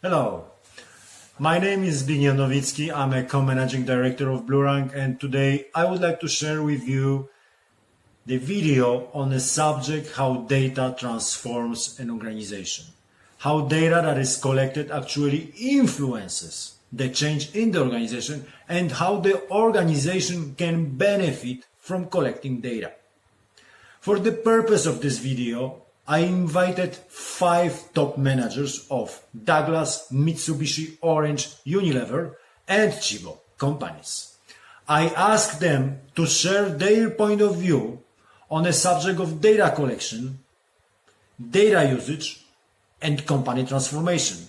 Hello, my name is Zbigniew Nowicki. I'm a co-managing director of Blurank, and today I would like to share with you the video on the subject how data transforms an organization. How data that is collected actually influences the change in the organization and how the organization can benefit from collecting data. For the purpose of this video, I invited 5 top managers of Douglas, Mitsubishi, Orange, Unilever, and Chibo companies. I asked them to share their point of view on the subject of data collection, data usage, and company transformation.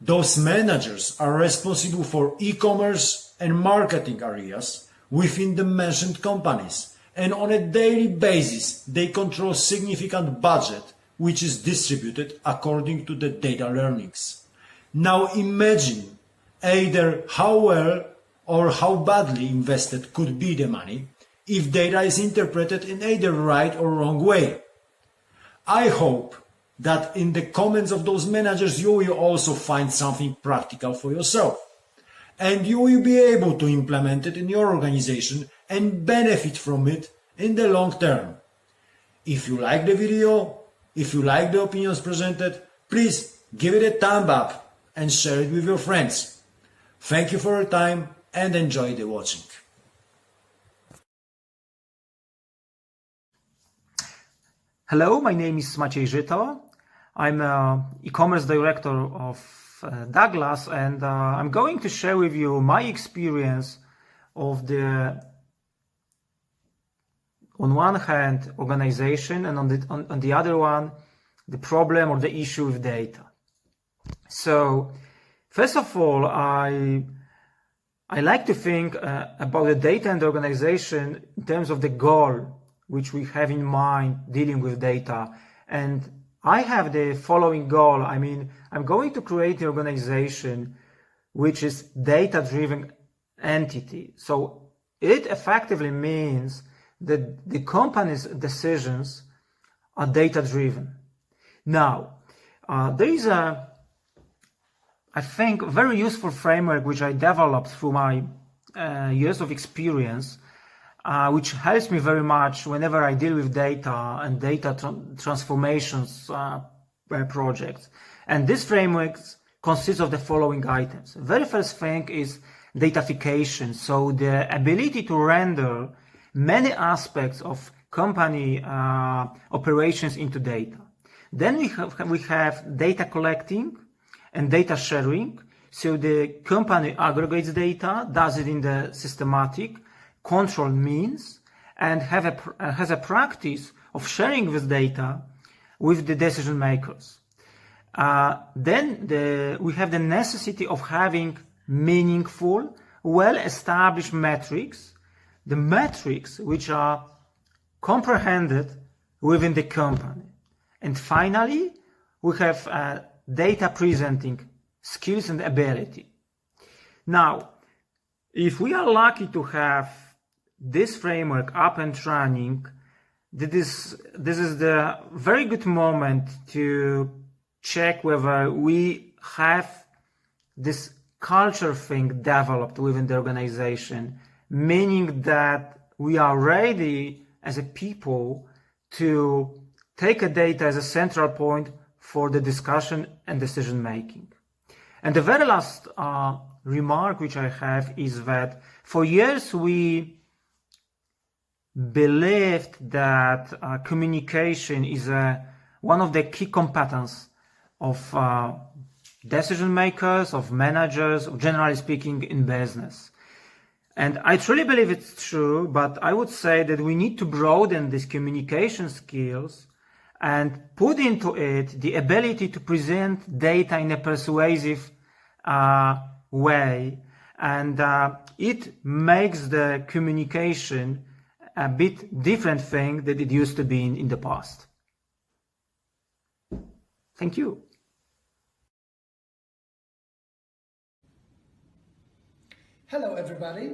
Those managers are responsible for e-commerce and marketing areas within the mentioned companies. And on a daily basis, they control significant budget, which is distributed according to the data learnings. Now imagine either how well or how badly invested could be the money if data is interpreted in either right or wrong way. I hope that in the comments of those managers you will also find something practical for yourself. And you will be able to implement it in your organization and benefit from it in the long term. If you like the video, if you like the opinions presented, please give it a thumb up and share it with your friends. Thank you for your time and enjoy the watching. Hello, my name is Maciej Żyto. I'm an e-commerce director of Douglas, and I'm going to share with you my experience of the, on one hand, organization, and on the other one, the problem or the issue with data. So, first of all, I like to think about the data and the organization in terms of the goal which we have in mind dealing with data. And I have the following goal. I mean, I'm going to create an organization which is data-driven entity. So it effectively means that the company's decisions are data-driven. Now, there is a, I think, very useful framework which I developed through my years of experience, which helps me very much whenever I deal with data and data transformations projects. And this framework consists of the following items. The very first thing is datafication, so the ability to render many aspects of company operations into data. Then we have data collecting and data sharing. So the company aggregates data, does it in the systematic, controlled means, and has a practice of sharing this data with the decision makers. Then we have the necessity of having meaningful, well-established metrics, the metrics which are comprehended within the company. And finally, we have data presenting skills and ability. Now, if we are lucky to have this framework up and running, this is the very good moment to check whether we have this culture thing developed within the organization, meaning that we are ready as a people to take a data as a central point for the discussion and decision making. And the very last remark which I have is that for years we believed that communication is one of the key competences of decision makers, of managers, generally speaking, in business. And I truly believe it's true, but I would say that we need to broaden these communication skills and put into it the ability to present data in a persuasive way. And it makes the communication a bit different thing than it used to be in the past. Thank you. Hello everybody,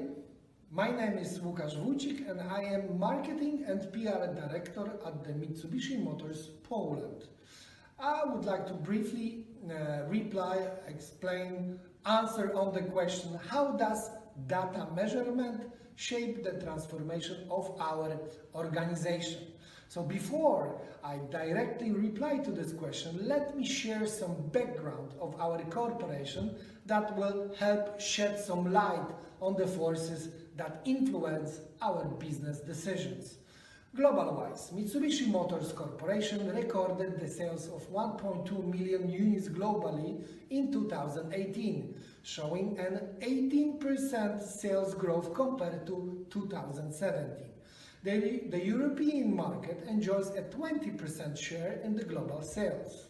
my name is Łukasz Wójcik and I am Marketing and PR Director at the Mitsubishi Motors Poland. I would like to briefly answer on the question, how does data measurement shape the transformation of our organization? So before I directly reply to this question, let me share some background of our corporation that will help shed some light on the forces that influence our business decisions. Global-wise, Mitsubishi Motors Corporation recorded the sales of 1.2 million units globally in 2018, showing an 18% sales growth compared to 2017. The European market enjoys a 20% share in the global sales.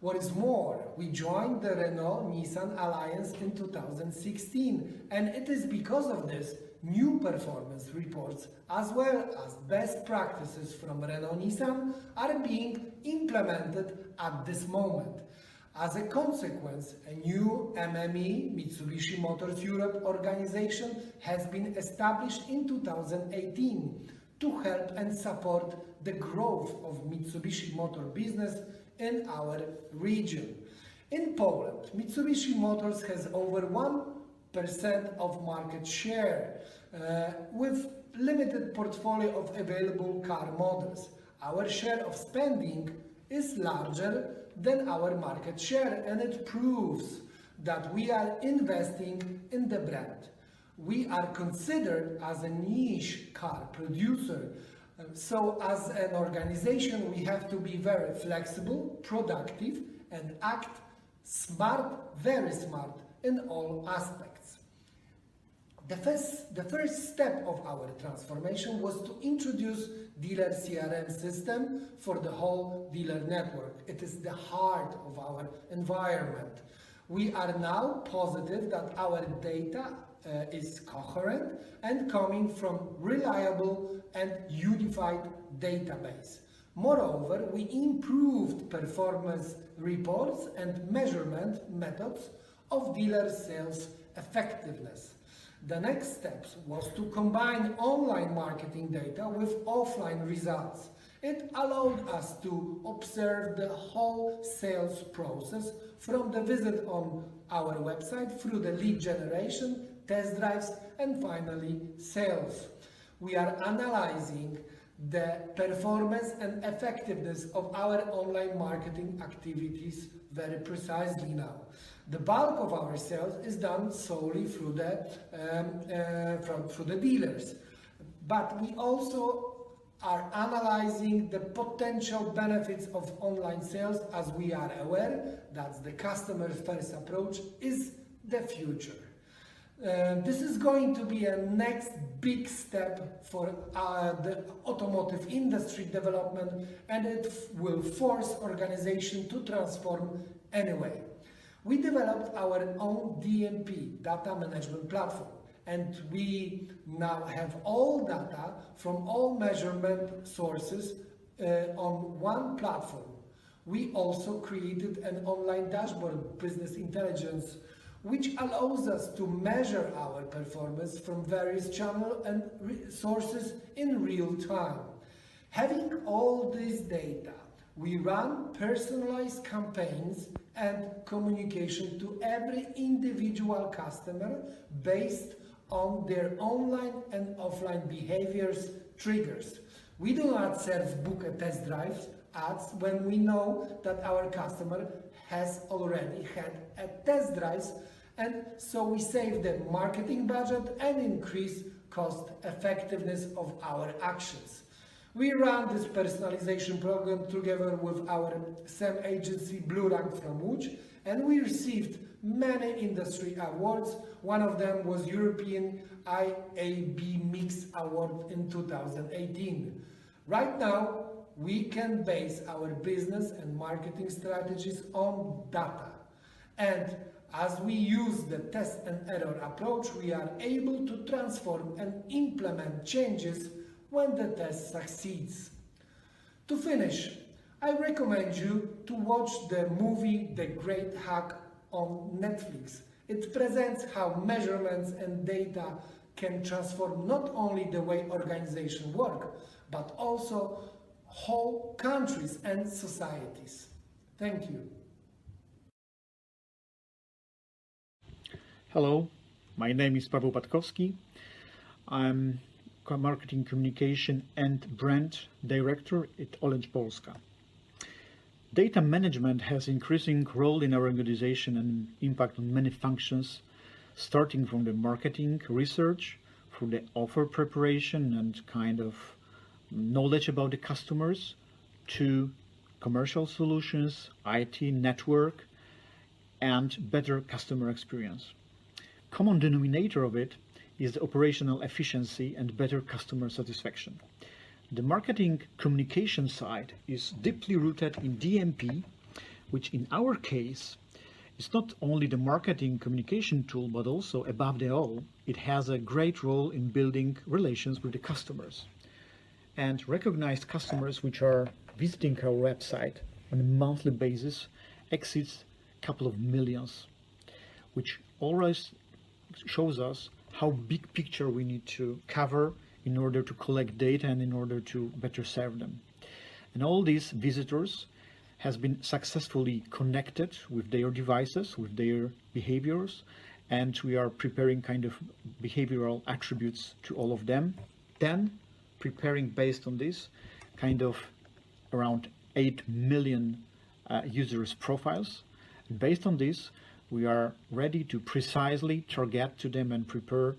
What is more, we joined the Renault-Nissan Alliance in 2016, and it is because of this new performance reports as well as best practices from Renault-Nissan are being implemented at this moment. As a consequence, a new MME, Mitsubishi Motors Europe organization, has been established in 2018 to help and support the growth of Mitsubishi Motor business in our region. In Poland, Mitsubishi Motors has over 1% of market share with limited portfolio of available car models. Our share of spending is larger than our market share, and it proves that we are investing in the brand. We are considered as a niche car producer, so as an organization we have to be very flexible, productive, and act smart, very smart in all aspects. The first step of our transformation was to introduce dealer CRM system for the whole dealer network. It is the heart of our environment. We are now positive that our data is coherent and coming from reliable and unified database. Moreover, we improved performance reports and measurement methods of dealer sales effectiveness. The next steps was to combine online marketing data with offline results. It allowed us to observe the whole sales process from the visit on our website through the lead generation, test drives, and finally sales. We are analyzing the performance and effectiveness of our online marketing activities very precisely now. The bulk of our sales is done solely through the dealers, but we also are analyzing the potential benefits of online sales, as we are aware that the customer first approach is the future. This is going to be a next big step for the automotive industry development, and it will force organization to transform anyway. We developed our own DMP, data management platform, and we now have all data from all measurement sources on one platform. We also created an online dashboard, business intelligence, which allows us to measure our performance from various channels and sources in real time. Having all this data, we run personalized campaigns and communication to every individual customer based on their online and offline behaviors triggers. We do not serve book a test drive ads when we know that our customer has already had a test drive, and so we save the marketing budget and increase cost effectiveness of our actions. We run this personalization program together with our SEM agency Blurank from Łódź, and we received many industry awards. One of them was European IAB Mix Award in 2018. Right now, we can base our business and marketing strategies on data. And as we use the test and error approach, we are able to transform and implement changes when the test succeeds. To finish, I recommend you to watch the movie The Great Hack on Netflix. It presents how measurements and data can transform not only the way organizations work, but also whole countries and societies. Thank you. Hello, my name is Paweł Patkowski. I'm Marketing Communication and Brand Director at Orange Polska. Data management has increasing role in our organization and impact on many functions, starting from the marketing research, through the offer preparation and kind of knowledge about the customers, to commercial solutions, IT network, and better customer experience. Common denominator of it is the operational efficiency and better customer satisfaction. The marketing communication side is deeply rooted in DMP, which in our case is not only the marketing communication tool, but also above the all, it has a great role in building relations with the customers. And recognized customers which are visiting our website on a monthly basis exceeds a couple of millions, which always shows us how big picture we need to cover in order to collect data and in order to better serve them. And all these visitors has been successfully connected with their devices, with their behaviors, and we are preparing kind of behavioral attributes to all of them. Then preparing based on this kind of around 8 million users profiles. And based on this, we are ready to precisely target to them and prepare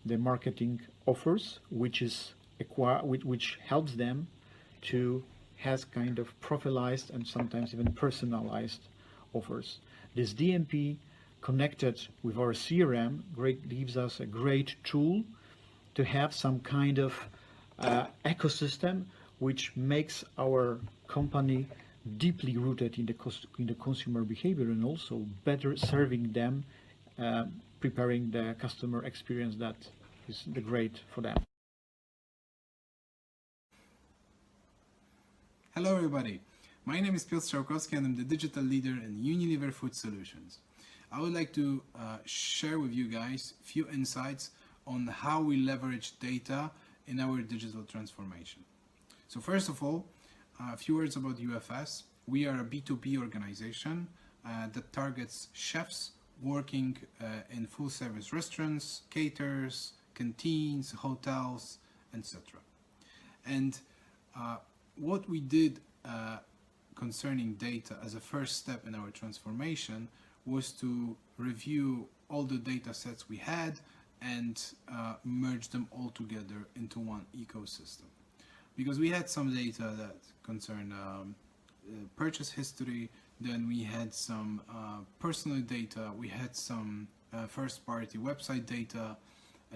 the marketing offers, which helps them to has kind of profilized and sometimes even personalized offers. This DMP connected with our CRM gives us a great tool to have some kind of ecosystem which makes our company deeply rooted in the consumer behavior and also better serving them, preparing the customer experience that is the great for them. Hello everybody, my name is Piotr Strzałkowski and I'm the digital leader in Unilever Food Solutions. I would like to share with you guys a few insights on how we leverage data in our digital transformation. So first of all, a few words about UFS. We are a B2B organization that targets chefs working in full service restaurants, caterers, canteens, hotels, etc. And what we did concerning data as a first step in our transformation was to review all the data sets we had and merge them all together into one ecosystem. Because we had some data that concerned purchase history, then we had some personal data, we had some first-party website data,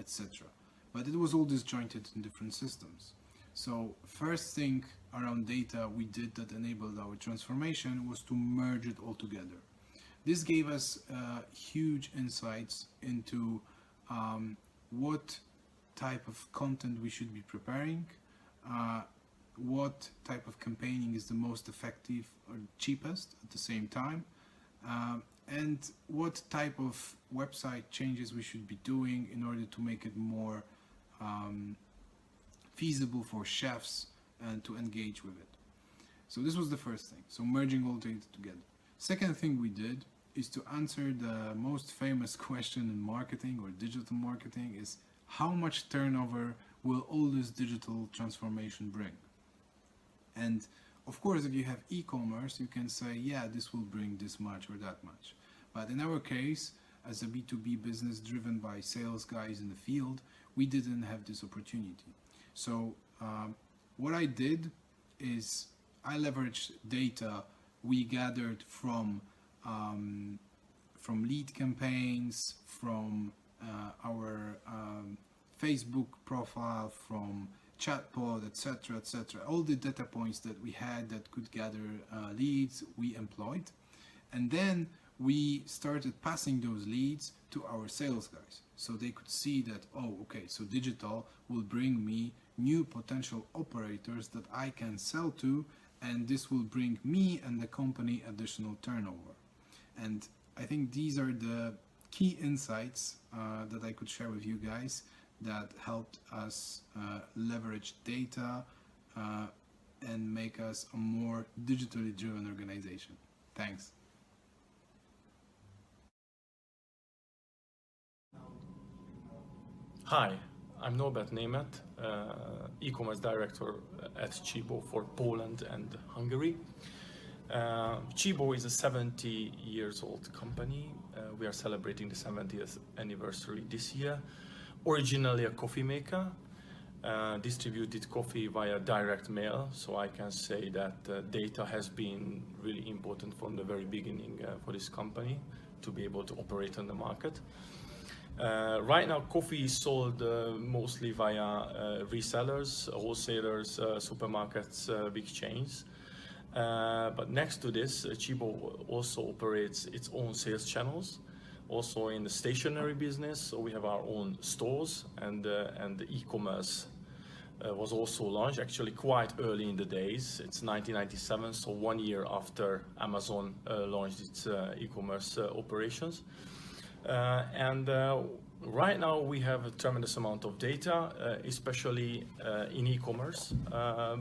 etc. But it was all disjointed in different systems. So first thing around data we did that enabled our transformation was to merge it all together. This gave us huge insights into what type of content we should be preparing, what type of campaigning is the most effective or cheapest at the same time, and what type of website changes we should be doing in order to make it more feasible for chefs and to engage with it. So this was the first thing, so merging all data together. Second thing we did is to answer the most famous question in marketing or digital marketing is how much turnover will all this digital transformation bring? And of course, if you have e-commerce, you can say, yeah, this will bring this much or that much. But in our case, as a B2B business driven by sales guys in the field, we didn't have this opportunity. So what I did is I leveraged data we gathered from lead campaigns, from our Facebook profile, from chatbot, etc., etc. All the data points that we had that could gather leads, we employed. And then we started passing those leads to our sales guys. So they could see that, oh, okay, so digital will bring me new potential operators that I can sell to, and this will bring me and the company additional turnover. And I think these are the key insights that I could share with you guys that helped us leverage data and make us a more digitally driven organization. Thanks. Hi, I'm Norbert Német, e-commerce director at Chibo for Poland and Hungary. Chibo is a 70 years old company. We are celebrating the 70th anniversary this year. Originally a coffee maker, distributed coffee via direct mail, so I can say that data has been really important from the very beginning for this company to be able to operate on the market. Right now, coffee is sold mostly via resellers, wholesalers, supermarkets, big chains. But next to this, Chibo also operates its own sales channels, also in the stationery business. So we have our own stores, and the e-commerce was also launched actually quite early in the days. It's 1997, so 1 year after Amazon launched its e-commerce operations. Right now we have a tremendous amount of data, especially in e-commerce,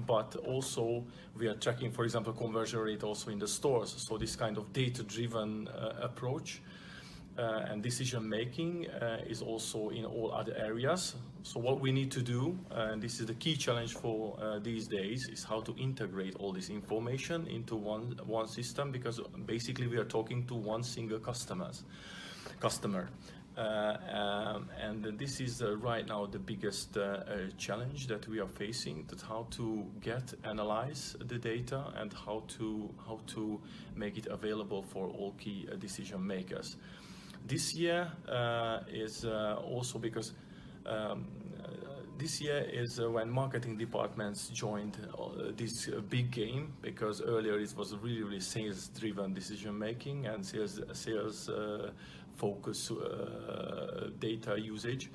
but also we are tracking, for example, conversion rate also in the stores. So this kind of data-driven approach and decision making is also in all other areas. So what we need to do, and this is the key challenge for these days, is how to integrate all this information into one system, because basically we are talking to one single customer. And this is right now the biggest challenge that we are facing, that how to analyze the data and how to make it available for all key decision makers. This year is also because this year is when marketing departments joined this big game, because earlier it was really sales driven decision making and sales focus data usage.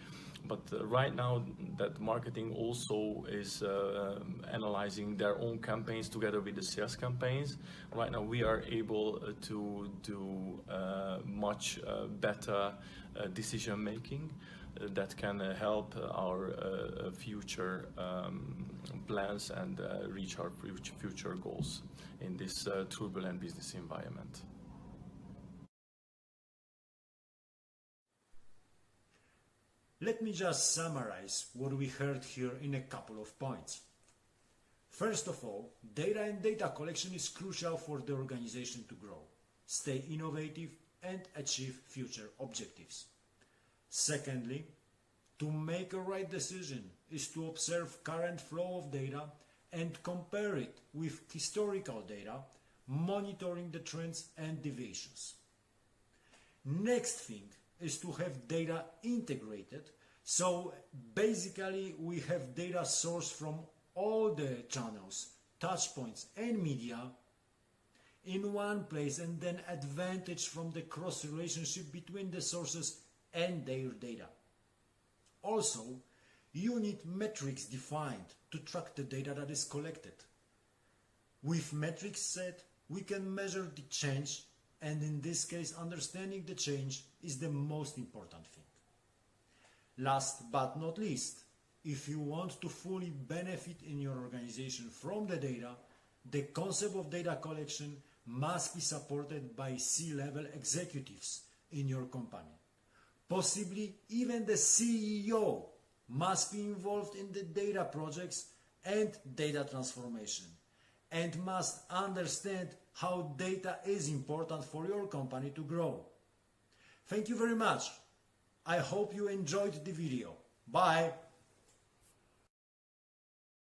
But right now that marketing also is analyzing their own campaigns together with the sales campaigns. Right now we are able to do much better decision making that can help our future plans and reach our future goals in this turbulent business environment. Let me just summarize what we heard here in a couple of points. First of all, data and data collection is crucial for the organization to grow, stay innovative, and achieve future objectives. Secondly, to make a right decision is to observe current flow of data and compare it with historical data, monitoring the trends and deviations. Next thing is to have data integrated, so basically we have data sourced from all the channels, touch points and media in one place, and then advantage from the cross relationship between the sources and their data. Also, you need metrics defined to track the data that is collected. With metrics set, we can measure the change, and in this case, understanding the change is the most important thing. Last but not least, if you want to fully benefit in your organization from the data, the concept of data collection must be supported by C-level executives in your company. Possibly even the CEO must be involved in the data projects and data transformation, and must understand how data is important for your company to grow. Thank you very much. I hope you enjoyed the video. Bye.